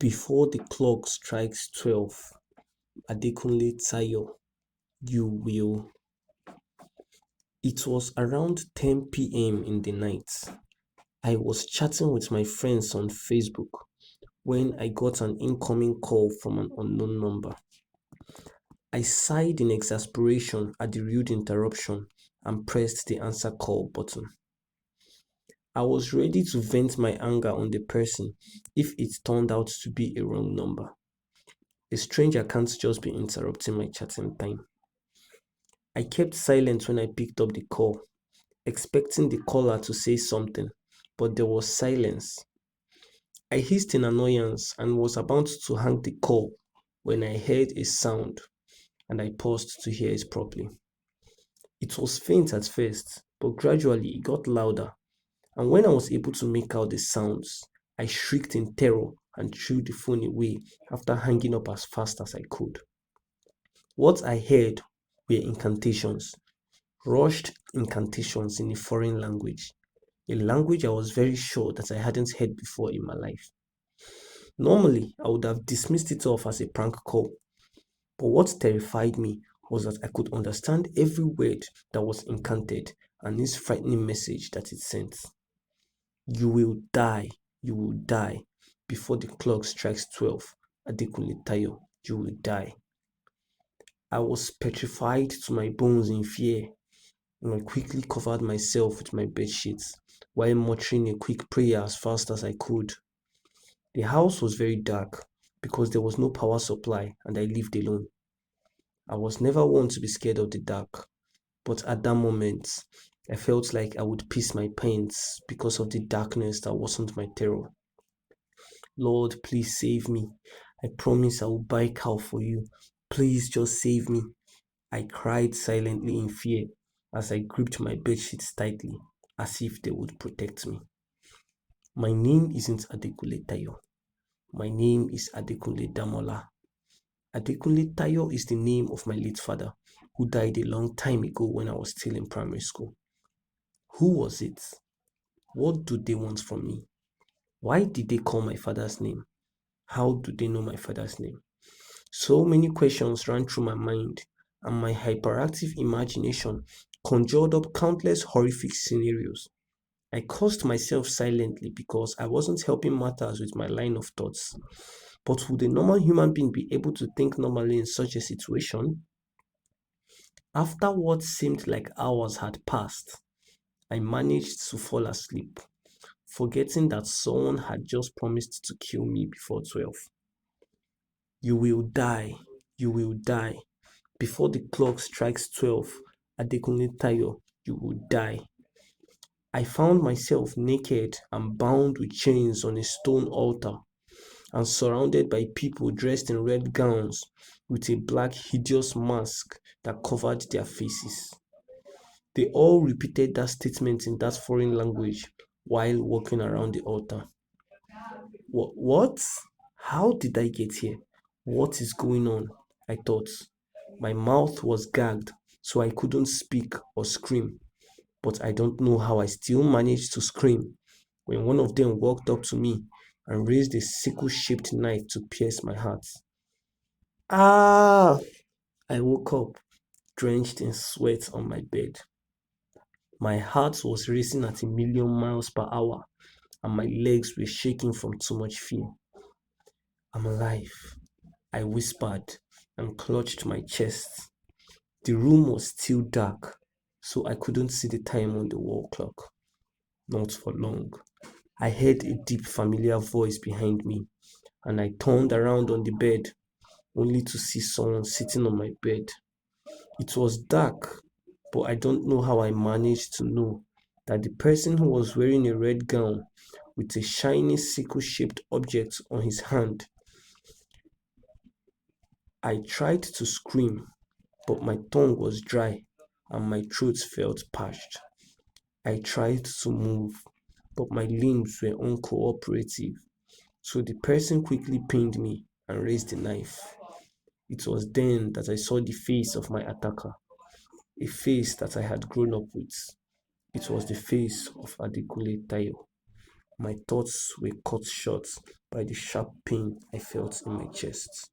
Before the clock strikes 12, Adekunle Tayo, you will. It was around 10 p.m. in the night. I was chatting with my friends on Facebook when I got an incoming call from an unknown number. I sighed in exasperation at the rude interruption and pressed the answer call button. I was ready to vent my anger on the person if it turned out to be a wrong number. A stranger can't just be interrupting my chatting time. I kept silent when I picked up the call, expecting the caller to say something, but there was silence. I hissed in annoyance and was about to hang the call when I heard a sound and I paused to hear it properly. It was faint at first, but gradually it got louder, and when I was able to make out the sounds, I shrieked in terror and threw the phone away after hanging up as fast as I could. What I heard were incantations, rushed incantations in a foreign language, a language I was very sure that I hadn't heard before in my life. Normally, I would have dismissed it off as a prank call, but what terrified me was that I could understand every word that was incanted and this frightening message that it sent. You will die, you will die before the clock strikes 12. Adekunle Tayo, you will die. I was petrified to my bones in fear, and I quickly covered myself with my bed sheets while muttering a quick prayer as fast as I could. The house was very dark because there was no power supply and I lived alone. I was never one to be scared of the dark, but at that moment, I felt like I would piss my pants because of the darkness that wasn't my terror. Lord, please save me. I promise I will buy cow for you. Please just save me. I cried silently in fear as I gripped my bedsheets tightly, as if they would protect me. My name isn't Adekunle Tayo. My name is Adekunle Damola. Adekunle Tayo is the name of my late father, who died a long time ago when I was still in primary school. Who was it? What do they want from me? Why did they call my father's name? How do they know my father's name? So many questions ran through my mind, and my hyperactive imagination conjured up countless horrific scenarios. I cursed myself silently because I wasn't helping matters with my line of thoughts. But would a normal human being be able to think normally in such a situation? After what seemed like hours had passed, I managed to fall asleep, forgetting that someone had just promised to kill me before 12. You will die, you will die. Before the clock strikes 12, Adekunle Tayo, you will die. I found myself naked and bound with chains on a stone altar and surrounded by people dressed in red gowns with a black hideous mask that covered their faces. They all repeated that statement in that foreign language while walking around the altar. What? How did I get here? What is going on? I thought. My mouth was gagged, so I couldn't speak or scream. But I don't know how I still managed to scream when one of them walked up to me and raised a sickle shaped knife to pierce my heart. Ah! I woke up, drenched in sweat on my bed. My heart was racing at a million miles per hour, and my legs were shaking from too much fear. I'm alive, I whispered and clutched my chest. The room was still dark, so I couldn't see the time on the wall clock. Not for long. I heard a deep, familiar voice behind me, and I turned around on the bed, only to see someone sitting on my bed. It was dark, but I don't know how I managed to know that the person who was wearing a red gown with a shiny sickle shaped object on his hand. I tried to scream, but my tongue was dry and my throat felt parched. I tried to move, but my limbs were uncooperative, so the person quickly pinned me and raised the knife. It was then that I saw the face of my attacker, a face that I had grown up with. It was the face of Adekunle Tayo. My thoughts were cut short by the sharp pain I felt in my chest.